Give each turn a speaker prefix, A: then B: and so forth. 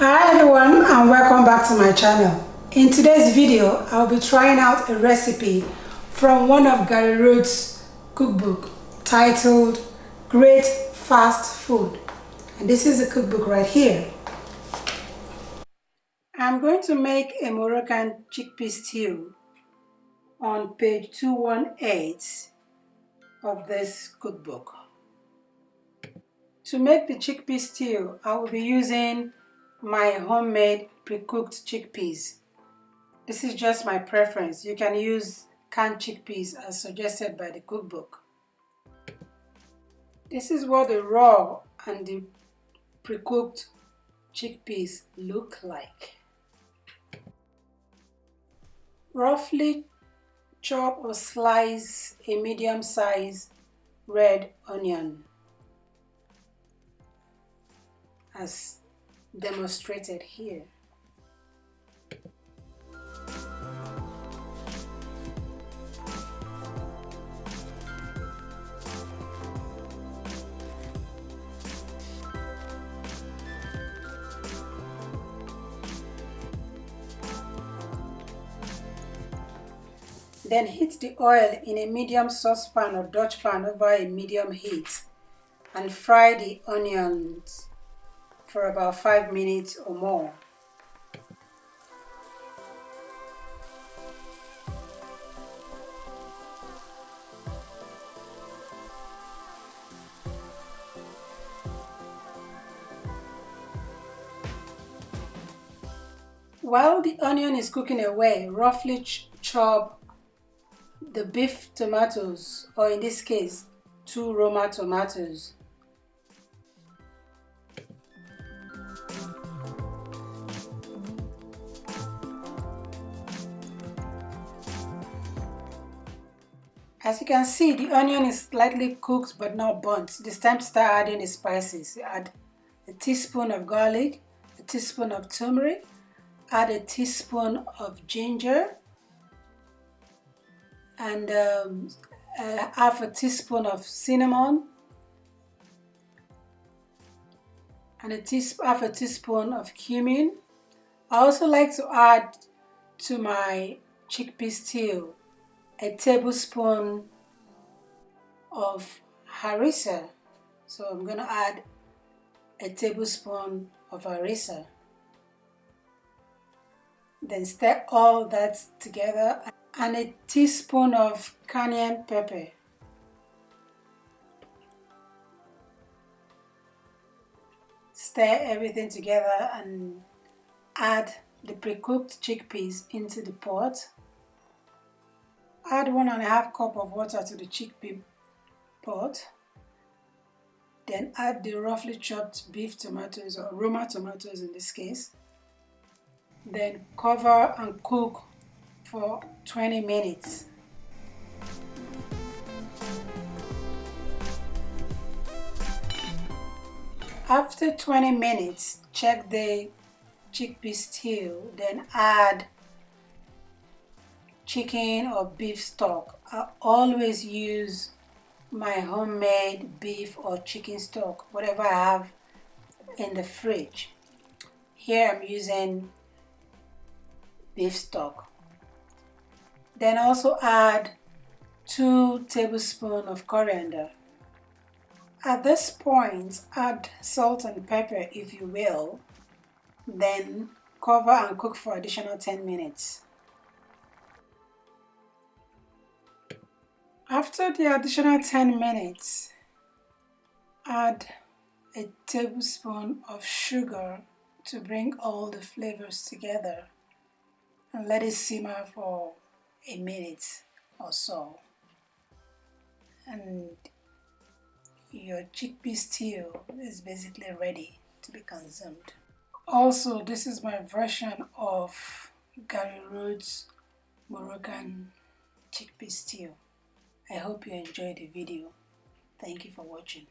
A: Hi everyone and welcome back to my channel. In today's video, I'll be trying out a recipe from one of Gary Rhodes' cookbook titled Great Fast Food. And this is the cookbook right here. I'm going to make a Moroccan chickpea stew on page 218 of this cookbook. To make the chickpea stew, I will be using my homemade pre-cooked chickpeas. This is just my preference. You can use canned chickpeas as suggested by the cookbook. This is what the raw and the pre-cooked chickpeas look like. Roughly chop or slice a medium-sized red onion as demonstrated here. Then heat the oil in a medium saucepan or Dutch pan over a medium heat and fry the onions for about 5 minutes or more. While the onion is cooking away, roughly chop the beef tomatoes, or in this case, 2 Roma tomatoes. As you can see, the onion is slightly cooked but not burnt. It's time to start adding the spices. Add a teaspoon of garlic, a teaspoon of turmeric, add a teaspoon of ginger, and half a teaspoon of cinnamon, and half a teaspoon of cumin. I also like to add to my chickpea stew a tablespoon of harissa. So I'm going to add a tablespoon of harissa. Then stir all that together, and a teaspoon of cayenne pepper. Stir everything together and add the pre-cooked chickpeas into the pot. Add 1.5 cups of water to the chickpea pot. Then add the roughly chopped beef tomatoes, or Roma tomatoes in this case. Then cover and cook for 20 minutes. After 20 minutes, check the chickpea stew, then add chicken or beef stock. I always use my homemade beef or chicken stock, whatever I have in the fridge. Here I'm using beef stock. Then also add 2 tablespoons of coriander. At this point, add salt and pepper if you will. Then cover and cook for additional 10 minutes. After the additional 10 minutes, add a tablespoon of sugar to bring all the flavors together, and let it simmer for a minute or so. And your chickpea stew is basically ready to be consumed. Also, this is my version of Gary Rhodes' Moroccan chickpea stew. I hope you enjoyed the video. Thank you for watching.